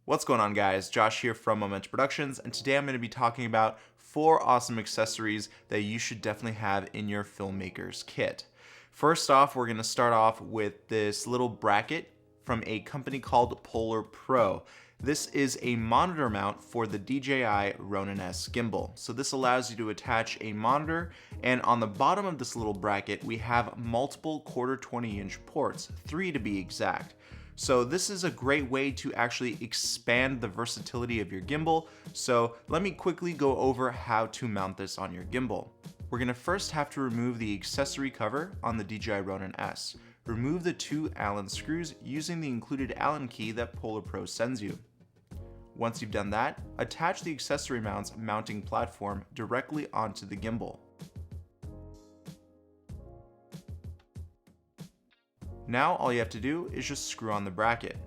What's going on, guys? Josh here from Momentum Productions, and today I'm going to be talking about 4 awesome accessories that you should definitely have in your filmmaker's kit. First off, we're going to start off with this little bracket from a company called Polar Pro. This is a monitor mount for the DJI Ronin S gimbal. So this allows you to attach a monitor, and on the bottom of this little bracket we have multiple 1/4 20-inch ports, 3 to be exact. So this is a great way to actually expand the versatility of your gimbal. So let me quickly go over how to mount this on your gimbal. We're going to first have to remove the accessory cover on the DJI Ronin S. Remove the 2 Allen screws using the included Allen key that Polar Pro sends you. Once you've done that, attach the accessory mount's mounting platform directly onto the gimbal. Now all you have to do is just screw on the bracket.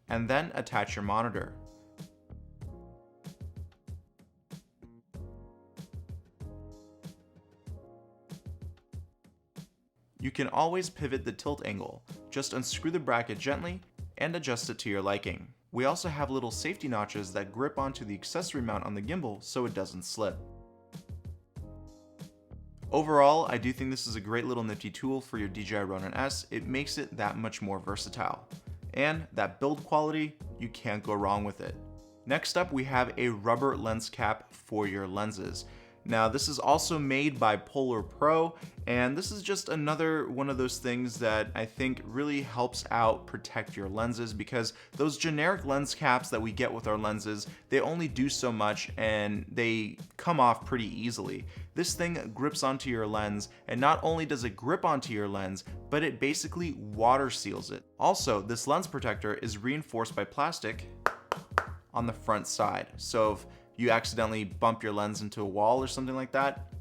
And then attach your monitor. You can always pivot the tilt angle. Just unscrew the bracket gently and adjust it to your liking. We also have little safety notches that grip onto the accessory mount on the gimbal so it doesn't slip. Overall, I do think this is a great little nifty tool for your DJI Ronin S. It makes it that much more versatile. And that build quality, you can't go wrong with it. Next up, we have a rubber lens cap for your lenses. Now, this is also made by Polar Pro, and this is just another one of those things that I think really helps out protect your lenses, because those generic lens caps that we get with our lenses, they only do so much and they come off pretty easily. This thing grips onto your lens, and not only does it grip onto your lens, but it basically water seals it. Also, this lens protector is reinforced by plastic on the front side. So if you accidentally bump your lens into a wall or something like that,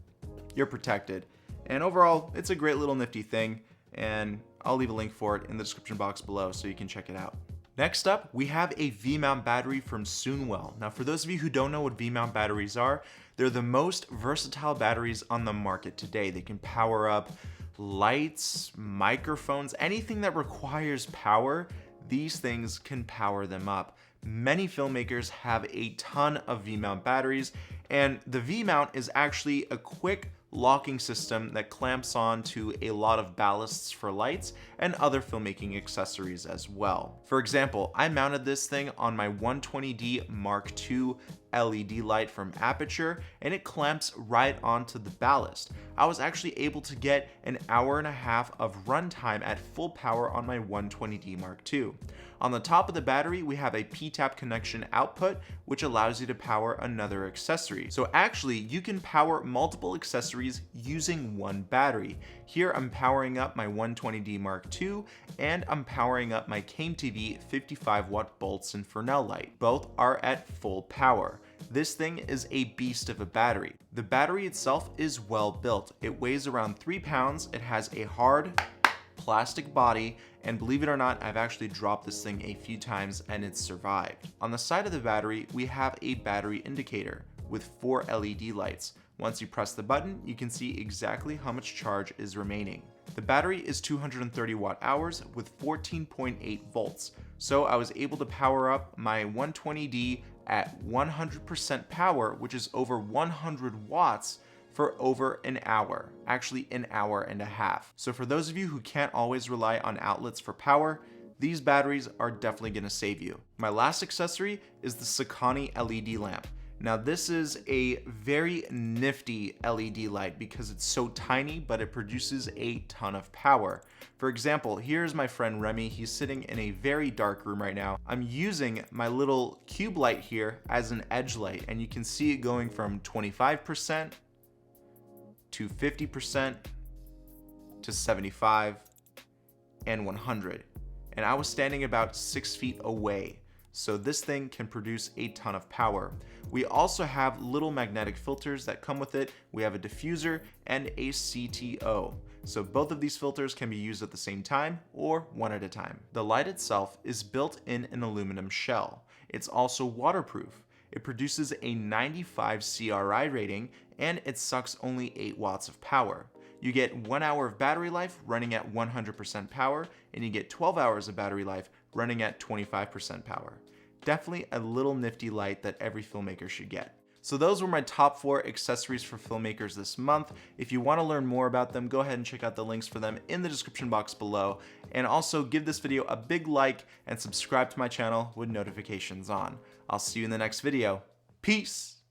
you're protected. And overall, it's a great little nifty thing, and I'll leave a link for it in the description box below so you can check it out. Next up, we have a V-mount battery from Sunwell. Now, for those of you who don't know what V-mount batteries are, they're the most versatile batteries on the market today. They can power up lights, microphones, anything that requires power. These things can power them up. Many filmmakers have a ton of V-mount batteries, and the V-mount is actually a quick locking system that clamps on to a lot of ballasts for lights and other filmmaking accessories as well. For example, I mounted this thing on my 120D Mark II LED light from Aputure, and it clamps right onto the ballast. I was actually able to get an hour and a half of runtime at full power on my 120D Mark II. On the top of the battery, we have a P-tap connection output, which allows you to power another accessory. So actually, you can power multiple accessories using one battery. Here I'm powering up my 120D Mark II, and I'm powering up my CameTV 55-watt Boltzmann Fresnel light. Both are at full power. This thing is a beast of a battery. The battery itself is well built. It weighs around 3 pounds. It has a hard plastic body, and believe it or not, I've actually dropped this thing a few times and it's survived. On the side of the battery, we have a battery indicator with 4 LED lights. Once you press the button, you can see exactly how much charge is remaining. The battery is 230 watt hours with 14.8 volts. So I was able to power up my 120D at 100% power, which is over 100 watts, for over an hour, actually an hour and a half. So for those of you who can't always rely on outlets for power, these batteries are definitely gonna save you. My last accessory is the Sekani LED lamp. Now this is a very nifty LED light because it's so tiny, but it produces a ton of power. For example, here's my friend Remy. He's sitting in a very dark room right now. I'm using my little cube light here as an edge light, and you can see it going from 25% to 50% to 75 and 100. And I was standing about 6 feet away. So this thing can produce a ton of power. We also have little magnetic filters that come with it. We have a diffuser and a CTO. so both of these filters can be used at the same time or one at a time. The light itself is built in an aluminum shell. It's also waterproof. It produces a 95 CRI rating and it sucks only 8 watts of power. You get 1 hour of battery life running at 100% power, and you get 12 hours of battery life running at 25% power. Definitely a little nifty light that every filmmaker should get. So those were my top 4 accessories for filmmakers this month. If you want to learn more about them, go ahead and check out the links for them in the description box below. And also give this video a big like and subscribe to my channel with notifications on. I'll see you in the next video. Peace!